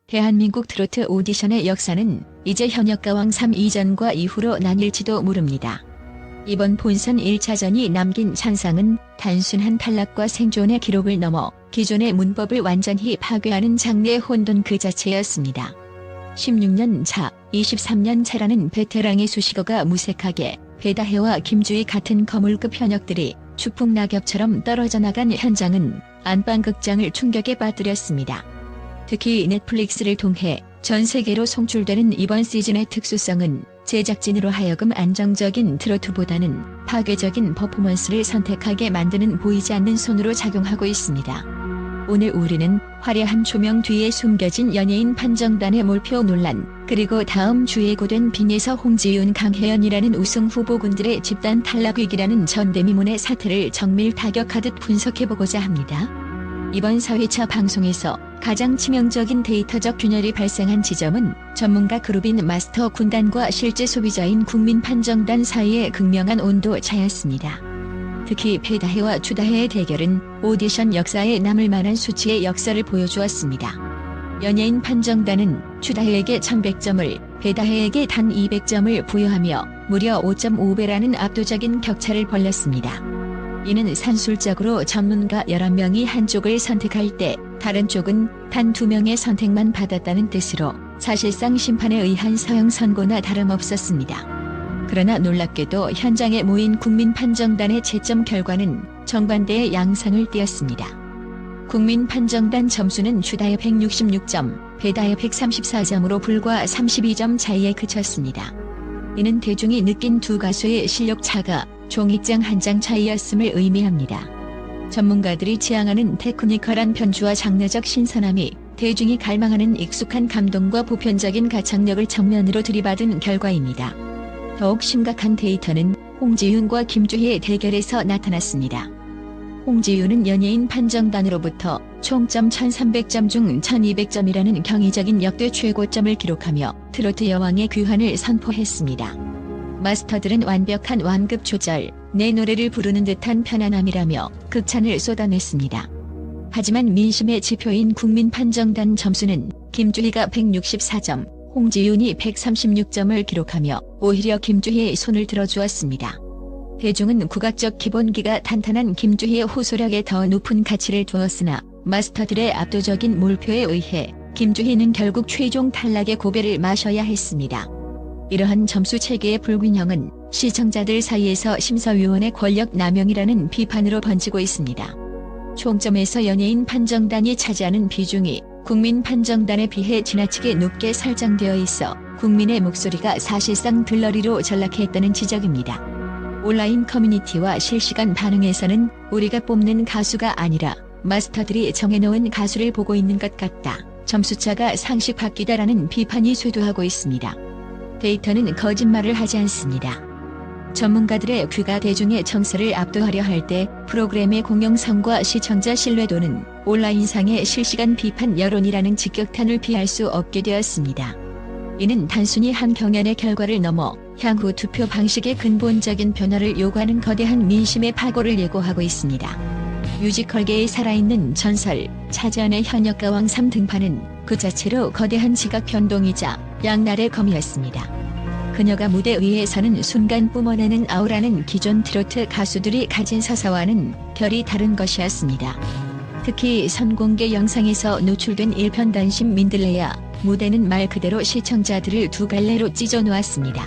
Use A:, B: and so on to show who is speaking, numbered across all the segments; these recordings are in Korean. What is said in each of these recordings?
A: 대한민국 트로트 오디션의 역사는 이제 현역가왕 3 이전과 이후로 나뉠지도 모릅니다. 이번 본선 1차전이 남긴 찬상은 단순한 탈락과 생존의 기록을 넘어 기존의 문법을 완전히 파괴하는 장르의 혼돈 그 자체였습니다. 16년 차, 23년 차라는 베테랑의 수식어가 무색하게 배다혜와 김주희 같은 거물급 현역들이 추풍낙엽처럼 떨어져 나간 현장은 안방극장을 충격에 빠뜨렸습니다. 특히 넷플릭스를 통해 전 세계로 송출되는 이번 시즌의 특수성은 제작진으로 하여금 안정적인 트로트보다는 파괴적인 퍼포먼스를 선택하게 만드는 보이지 않는 손으로 작용하고 있습니다. 오늘 우리는 화려한 조명 뒤에 숨겨진 연예인 판정단의 몰표 논란, 그리고 다음 주 예고된 빙에서 홍지윤, 강혜연이라는 우승 후보군들의 집단 탈락 위기라는 전대미문의 사태를 정밀 타격하듯 분석해보고자 합니다. 이번 4회차 방송에서 가장 치명적인 데이터적 균열이 발생한 지점은 전문가 그룹인 마스터 군단과 실제 소비자인 국민판정단 사이의 극명한 온도 차였습니다. 특히 배다혜와 추다혜의 대결은 오디션 역사에 남을 만한 수치의 역사를 보여주었습니다. 연예인 판정단은 추다혜에게 1100점을, 배다혜에게 단 200점을 부여하며 무려 5.5배라는 압도적인 격차를 벌렸습니다. 이는 산술적으로 전문가 11명이 한쪽을 선택할 때 다른 쪽은 단 2명의 선택만 받았다는 뜻으로 사실상 심판에 의한 서형 선고나 다름없었습니다. 그러나 놀랍게도 현장에 모인 국민판정단의 채점 결과는 정반대의 양상을 띠었습니다. 국민판정단 점수는 추다혜 166점, 배다혜 134점으로 불과 32점 차이에 그쳤습니다. 이는 대중이 느낀 두 가수의 실력 차가 종이장 한 장 차이였음을 의미합니다. 전문가들이 지향하는 테크니컬한 편주와 장르적 신선함이 대중이 갈망하는 익숙한 감동과 보편적인 가창력을 정면으로 들이받은 결과입니다. 더욱 심각한 데이터는 홍지윤과 김주희의 대결에서 나타났습니다. 홍지윤은 연예인 판정단으로부터 총점 1300점 중 1200점이라는 경이적인 역대 최고점을 기록하며 트로트 여왕의 귀환을 선포했습니다. 마스터들은 완벽한 완급 조절, 내 노래를 부르는 듯한 편안함이라며 극찬을 쏟아냈습니다. 하지만 민심의 지표인 국민판정단 점수는 김주희가 164점, 홍지윤이 136점을 기록하며 오히려 김주희의 손을 들어주었습니다. 대중은 국악적 기본기가 탄탄한 김주희의 호소력에 더 높은 가치를 두었으나 마스터들의 압도적인 몰표에 의해 김주희는 결국 최종 탈락의 고배를 마셔야 했습니다. 이러한 점수 체계의 불균형은 시청자들 사이에서 심사위원의 권력 남용이라는 비판으로 번지고 있습니다. 총점에서 연예인 판정단이 차지하는 비중이 국민 판정단에 비해 지나치게 높게 설정되어 있어 국민의 목소리가 사실상 들러리로 전락했다는 지적입니다. 온라인 커뮤니티와 실시간 반응에서는 우리가 뽑는 가수가 아니라 마스터들이 정해놓은 가수를 보고 있는 것 같다, 점수차가 상식 바뀌다라는 비판이 쇄도하고 있습니다. 데이터는 거짓말을 하지 않습니다. 전문가들의 귀가 대중의 청사를 압도하려 할 때 프로그램의 공영성과 시청자 신뢰도는 온라인상의 실시간 비판 여론이라는 직격탄을 피할 수 없게 되었습니다. 이는 단순히 한 경연의 결과를 넘어 향후 투표 방식의 근본적인 변화를 요구하는 거대한 민심의 파고를 예고하고 있습니다. 뮤지컬계의 살아있는 전설, 차지연의 현역가왕 3 등판은 그 자체로 거대한 지각 변동이자 양날의 검이었습니다. 그녀가 무대 위에 서는 순간 뿜어내는 아우라는 기존 트로트 가수들이 가진 서사와는 결이 다른 것이었습니다. 특히 선공개 영상에서 노출된 일편단심 민들레야 무대는 말 그대로 시청자들을 두 갈래로 찢어 놓았습니다.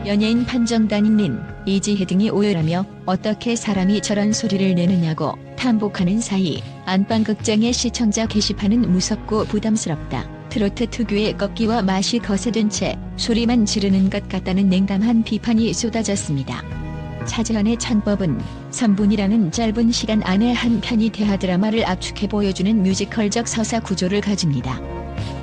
A: 연예인 판정단인 린, 이지혜 등이 오열하며 어떻게 사람이 저런 소리를 내느냐고 탐복하는 사이 안방극장의 시청자 게시판은 무섭고 부담스럽다, 트로트 특유의 꺾기와 맛이 거세든 채 소리만 지르는 것 같다는 냉담한 비판이 쏟아졌습니다. 차지연의 창법은 3분이라는 짧은 시간 안에 한 편의 대하드라마를 압축해 보여주는 뮤지컬적 서사 구조를 가집니다.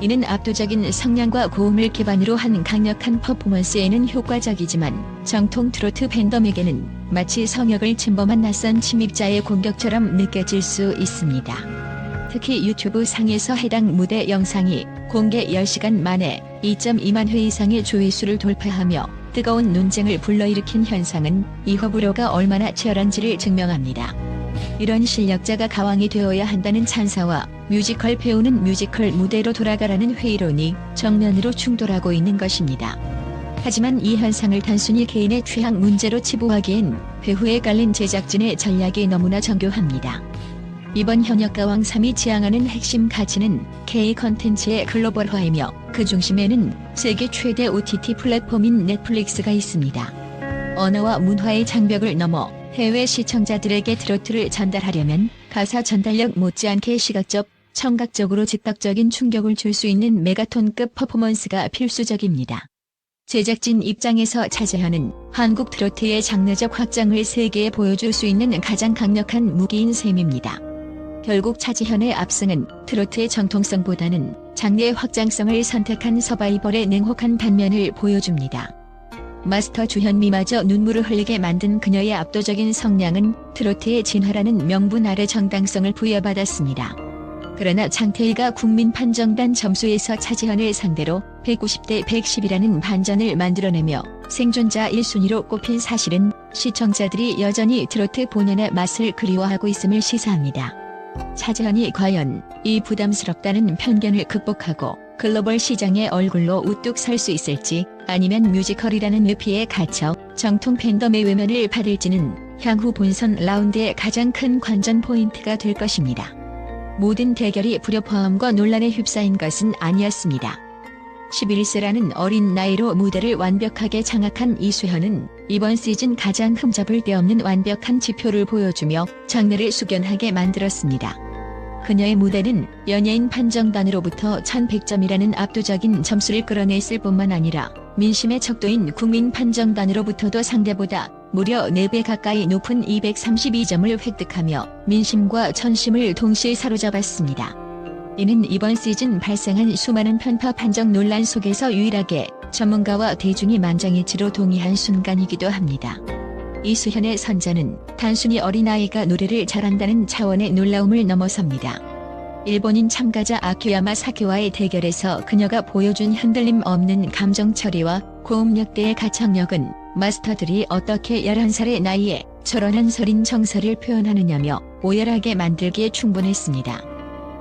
A: 이는 압도적인 성량과 고음을 기반으로 한 강력한 퍼포먼스에는 효과적이지만 정통 트로트 팬덤에게는 마치 성역을 침범한 낯선 침입자의 공격처럼 느껴질 수 있습니다. 특히 유튜브 상에서 해당 무대 영상이 공개 10시간 만에 2.2만 회 이상의 조회수를 돌파하며 뜨거운 논쟁을 불러일으킨 현상은 이 호불호가 얼마나 치열한지를 증명합니다. 이런 실력자가 가왕이 되어야 한다는 찬사와 뮤지컬 배우는 뮤지컬 무대로 돌아가라는 회의론이 정면으로 충돌하고 있는 것입니다. 하지만 이 현상을 단순히 개인의 취향 문제로 치부하기엔 배후에 깔린 제작진의 전략이 너무나 정교합니다. 이번 현역가왕 3이 지향하는 핵심 가치는 K 컨텐츠의 글로벌화이며 그 중심에는 세계 최대 OTT 플랫폼인 넷플릭스가 있습니다. 언어와 문화의 장벽을 넘어 해외 시청자들에게 트로트를 전달하려면 가사 전달력 못지않게 시각적, 청각적으로 즉각적인 충격을 줄 수 있는 메가톤급 퍼포먼스가 필수적입니다. 제작진 입장에서 차재현은 한국 트로트의 장르적 확장을 세계에 보여줄 수 있는 가장 강력한 무기인 셈입니다. 결국 차재현의 압승은 트로트의 정통성보다는 장르의 확장성을 선택한 서바이벌의 냉혹한 단면을 보여줍니다. 마스터 주현미마저 눈물을 흘리게 만든 그녀의 압도적인 성량은 트로트의 진화라는 명분 아래 정당성을 부여받았습니다. 그러나 장태희가 국민 판정단 점수에서 차재현을 상대로 190대 110이라는 반전을 만들어내며 생존자 1순위로 꼽힌 사실은 시청자들이 여전히 트로트 본연의 맛을 그리워하고 있음을 시사합니다. 차재현이 과연 이 부담스럽다는 편견을 극복하고 글로벌 시장의 얼굴로 우뚝 설 수 있을지, 아니면 뮤지컬이라는 늪에 갇혀 정통 팬덤의 외면을 받을지는 향후 본선 라운드의 가장 큰 관전 포인트가 될 것입니다. 모든 대결이 불협화음과 논란에 휩싸인 것은 아니었습니다. 11세라는 어린 나이로 무대를 완벽하게 장악한 이수현은 이번 시즌 가장 흠잡을 데 없는 완벽한 지표를 보여주며 장르를 숙연하게 만들었습니다. 그녀의 무대는 연예인 판정단으로부터 1100점이라는 압도적인 점수를 끌어냈을 뿐만 아니라 민심의 척도인 국민 판정단으로부터도 상대보다 무려 4배 가까이 높은 232점을 획득하며 민심과 천심을 동시에 사로잡았습니다. 이는 이번 시즌 발생한 수많은 편파 판정 논란 속에서 유일하게 전문가와 대중이 만장일치로 동의한 순간이기도 합니다. 이수현의 선전은 단순히 어린아이가 노래를 잘한다는 차원의 놀라움을 넘어섭니다. 일본인 참가자 아키야마 사키와의 대결에서 그녀가 보여준 흔들림 없는 감정 처리와 고음역대의 가창력은 마스터들이 어떻게 11살의 나이에 저런 한설인 정서를 표현하느냐며 오열하게 만들기에 충분했습니다.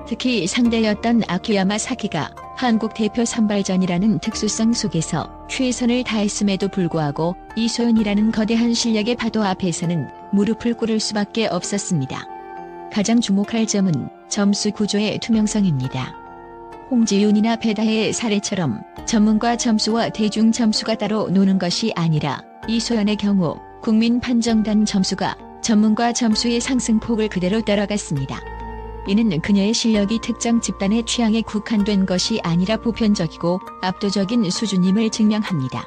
A: 특히 상대였던 아키야마 사키가 한국 대표 선발전이라는 특수성 속에서 최선을 다했음에도 불구하고 이소연이라는 거대한 실력의 파도 앞에서는 무릎을 꿇을 수밖에 없었습니다. 가장 주목할 점은 점수 구조의 투명성입니다. 홍지윤이나 배다혜의 사례처럼 전문가 점수와 대중 점수가 따로 노는 것이 아니라 이소연의 경우 국민 판정단 점수가 전문가 점수의 상승폭을 그대로 따라갔습니다. 이는 그녀의 실력이 특정 집단의 취향에 국한된 것이 아니라 보편적이고 압도적인 수준임을 증명합니다.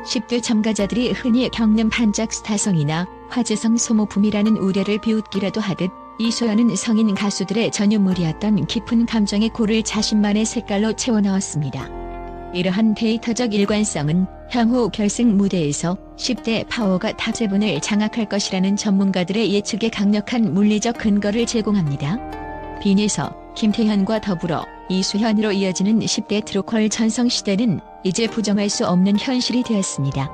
A: 10대 참가자들이 흔히 겪는 반짝 스타성이나 화제성 소모품이라는 우려를 비웃기라도 하듯 이소연은 성인 가수들의 전유물이었던 깊은 감정의 골을 자신만의 색깔로 채워넣었습니다. 이러한 데이터적 일관성은 향후 결승 무대에서 10대 파워가 탑7을 장악할 것이라는 전문가들의 예측에 강력한 물리적 근거를 제공합니다. 빈에서 김태현과 더불어 이수현으로 이어지는 10대 트로컬 전성시대는 이제 부정할 수 없는 현실이 되었습니다.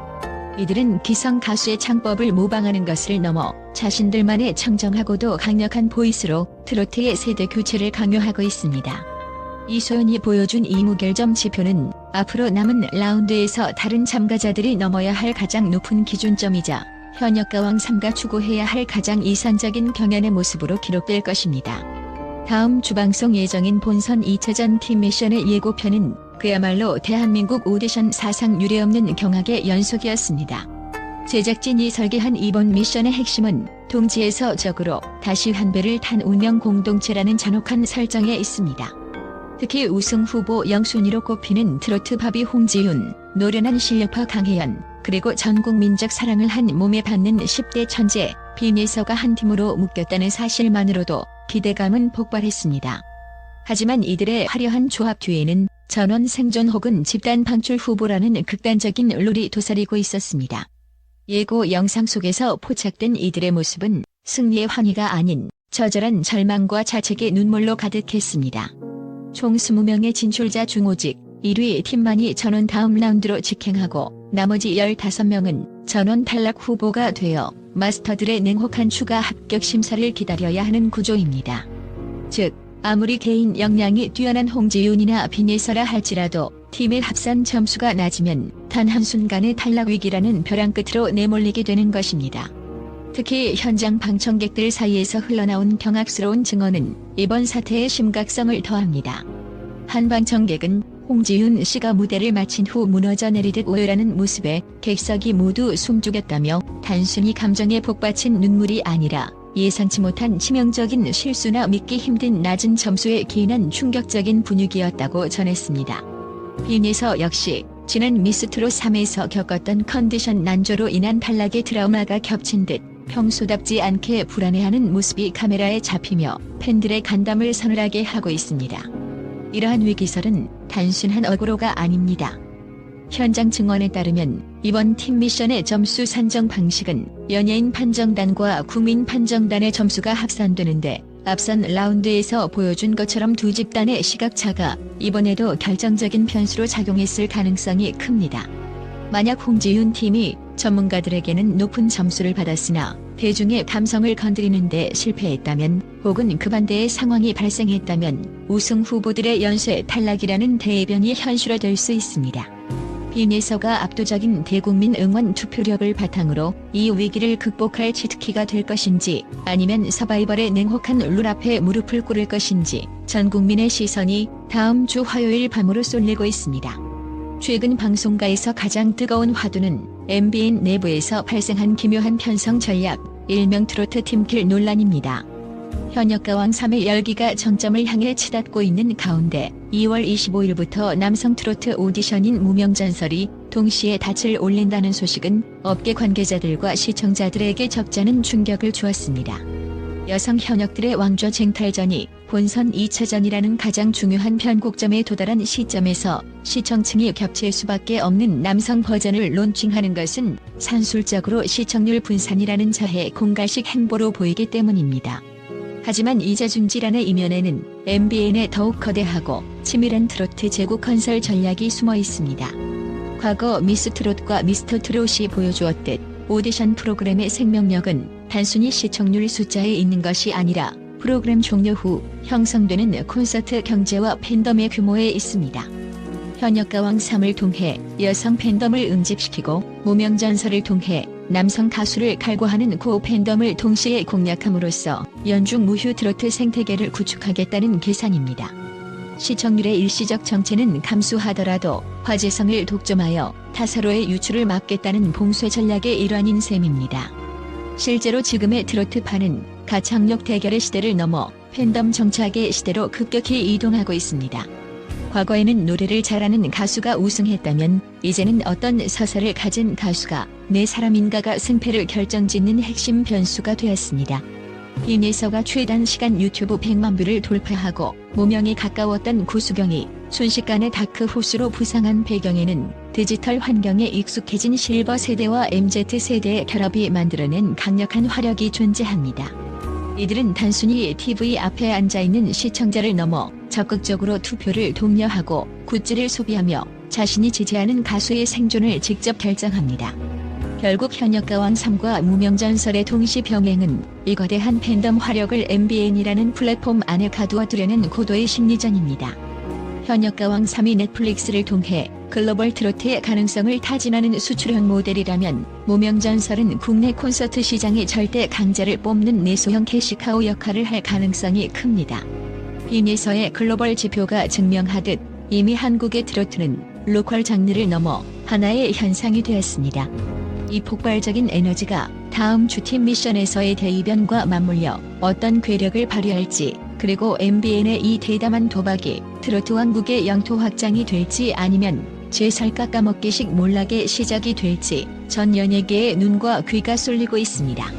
A: 이들은 기성 가수의 창법을 모방하는 것을 넘어 자신들만의 청정하고도 강력한 보이스로 트로트의 세대 교체를 강요하고 있습니다. 이소연이 보여준 이 무결점 지표는 앞으로 남은 라운드에서 다른 참가자들이 넘어야 할 가장 높은 기준점이자 현역가왕 3가 추구해야 할 가장 이상적인 경연의 모습으로 기록될 것입니다. 다음 주 방송 예정인 본선 2차전 팀 미션의 예고편은 그야말로 대한민국 오디션 사상 유례없는 경악의 연속이었습니다. 제작진이 설계한 이번 미션의 핵심은 동지에서 적으로 다시 한 배를 탄 운명 공동체라는 잔혹한 설정에 있습니다. 특히 우승 후보 0순위로 꼽히는 트로트 바비 홍지윤, 노련한 실력파 강혜연, 그리고 전 국민적 사랑을 한 몸에 받는 10대 천재 빈예서가 한 팀으로 묶였다는 사실만으로도 기대감은 폭발했습니다. 하지만 이들의 화려한 조합 뒤에는 전원 생존 혹은 집단 방출 후보라는 극단적인 룰이 도사리고 있었습니다. 예고 영상 속에서 포착된 이들의 모습은 승리의 환희가 아닌 처절한 절망과 자책의 눈물로 가득했습니다. 총 20명의 진출자 중 오직 1위 팀만이 전원 다음 라운드로 직행하고 나머지 15명은 전원 탈락 후보가 되어 마스터들의 냉혹한 추가 합격 심사를 기다려야 하는 구조입니다. 즉, 아무리 개인 역량이 뛰어난 홍지윤이나 빈예서라 할지라도 팀의 합산 점수가 낮으면 단 한순간의 탈락 위기라는 벼랑 끝으로 내몰리게 되는 것입니다. 특히 현장 방청객들 사이에서 흘러나온 경악스러운 증언은 이번 사태의 심각성을 더합니다. 한 방청객은 홍지윤 씨가 무대를 마친 후 무너져 내리듯 오열하는 모습에 객석이 모두 숨죽였다며 단순히 감정에 복받친 눈물이 아니라 예상치 못한 치명적인 실수나 믿기 힘든 낮은 점수에 기인한 충격적인 분위기였다고 전했습니다. 빈예서 역시 지난 미스트롯 3에서 겪었던 컨디션 난조로 인한 탈락의 트라우마가 겹친 듯 평소답지 않게 불안해하는 모습이 카메라에 잡히며 팬들의 간담을 서늘하게 하고 있습니다. 이러한 위기설은 단순한 어그로가 아닙니다. 현장 증언에 따르면 이번 팀 미션의 점수 산정 방식은 연예인 판정단과 국민 판정단의 점수가 합산되는데 앞선 라운드에서 보여준 것처럼 두 집단의 시각차가 이번에도 결정적인 변수로 작용했을 가능성이 큽니다. 만약 홍지윤 팀이 전문가들에게는 높은 점수를 받았으나 대중의 감성을 건드리는 데 실패했다면 혹은 그 반대의 상황이 발생했다면 우승 후보들의 연쇄 탈락이라는 대변이 현실화될 수 있습니다. 빈예서가 압도적인 대국민 응원 투표력을 바탕으로 이 위기를 극복할 치트키가 될 것인지 아니면 서바이벌의 냉혹한 룰 앞에 무릎을 꿇을 것인지 전 국민의 시선이 다음 주 화요일 밤으로 쏠리고 있습니다. 최근 방송가에서 가장 뜨거운 화두는 MBN 내부에서 발생한 기묘한 편성 전략, 일명 트로트 팀킬 논란입니다. 현역가왕 3의 열기가 정점을 향해 치닫고 있는 가운데 2월 25일부터 남성 트로트 오디션인 무명전설이 동시에 닻을 올린다는 소식은 업계 관계자들과 시청자들에게 적잖은 충격을 주었습니다. 여성 현역들의 왕좌 쟁탈전이 본선 2차전이라는 가장 중요한 변곡점에 도달한 시점에서 시청층이 겹칠 수밖에 없는 남성 버전을 론칭하는 것은 산술적으로 시청률 분산이라는 자해 공갈식 행보로 보이기 때문입니다. 하지만 이자중질환의 이면에는 MBN의 더욱 거대하고 치밀한 트로트 제국 건설 전략이 숨어 있습니다. 과거 미스트롯과 미스터트롯이 보여주었듯 오디션 프로그램의 생명력은 단순히 시청률 숫자에 있는 것이 아니라 프로그램 종료 후 형성되는 콘서트 경제와 팬덤의 규모에 있습니다. 현역가왕 3을 통해 여성 팬덤을 응집시키고 무명전설을 통해 남성 가수를 갈구하는 고 팬덤을 동시에 공략함으로써 연중 무휴 트로트 생태계를 구축하겠다는 계산입니다. 시청률의 일시적 정체는 감수하더라도 화제성을 독점하여 타사로의 유출을 막겠다는 봉쇄 전략의 일환인 셈입니다. 실제로 지금의 트로트판은 가창력 대결의 시대를 넘어 팬덤 정착의 시대로 급격히 이동하고 있습니다. 과거에는 노래를 잘하는 가수가 우승했다면 이제는 어떤 서사를 가진 가수가 내 사람인가가 승패를 결정짓는 핵심 변수가 되었습니다. 빈예서가 최단 시간 유튜브 100만 뷰를 돌파하고 무명에 가까웠던 구수경이 순식간에 다크 호수로 부상한 배경에는 디지털 환경에 익숙해진 실버 세대와 MZ 세대의 결합이 만들어낸 강력한 화력이 존재합니다. 이들은 단순히 TV 앞에 앉아있는 시청자를 넘어 적극적으로 투표를 독려하고 굿즈를 소비하며 자신이 지지하는 가수의 생존을 직접 결정합니다. 결국 현역가왕 3과 무명전설의 동시 병행은 이 거대한 팬덤 화력을 MBN이라는 플랫폼 안에 가두어두려는 고도의 심리전입니다. 현역가왕 3이 넷플릭스를 통해 글로벌 트로트의 가능성을 타진하는 수출형 모델이라면 무명전설은 국내 콘서트 시장의 절대 강자를 뽑는 내소형 캐시카우 역할을 할 가능성이 큽니다. 빈예서의 글로벌 지표가 증명하듯 이미 한국의 트로트는 로컬 장르를 넘어 하나의 현상이 되었습니다. 이 폭발적인 에너지가 다음 주 팀 미션에서의 대이변과 맞물려 어떤 괴력을 발휘할지, 그리고 MBN의 이 대담한 도박이 트로트 왕국의 영토 확장이 될지 아니면 제살 깎아먹기식 몰락의 시작이 될지 전 연예계의 눈과 귀가 쏠리고 있습니다.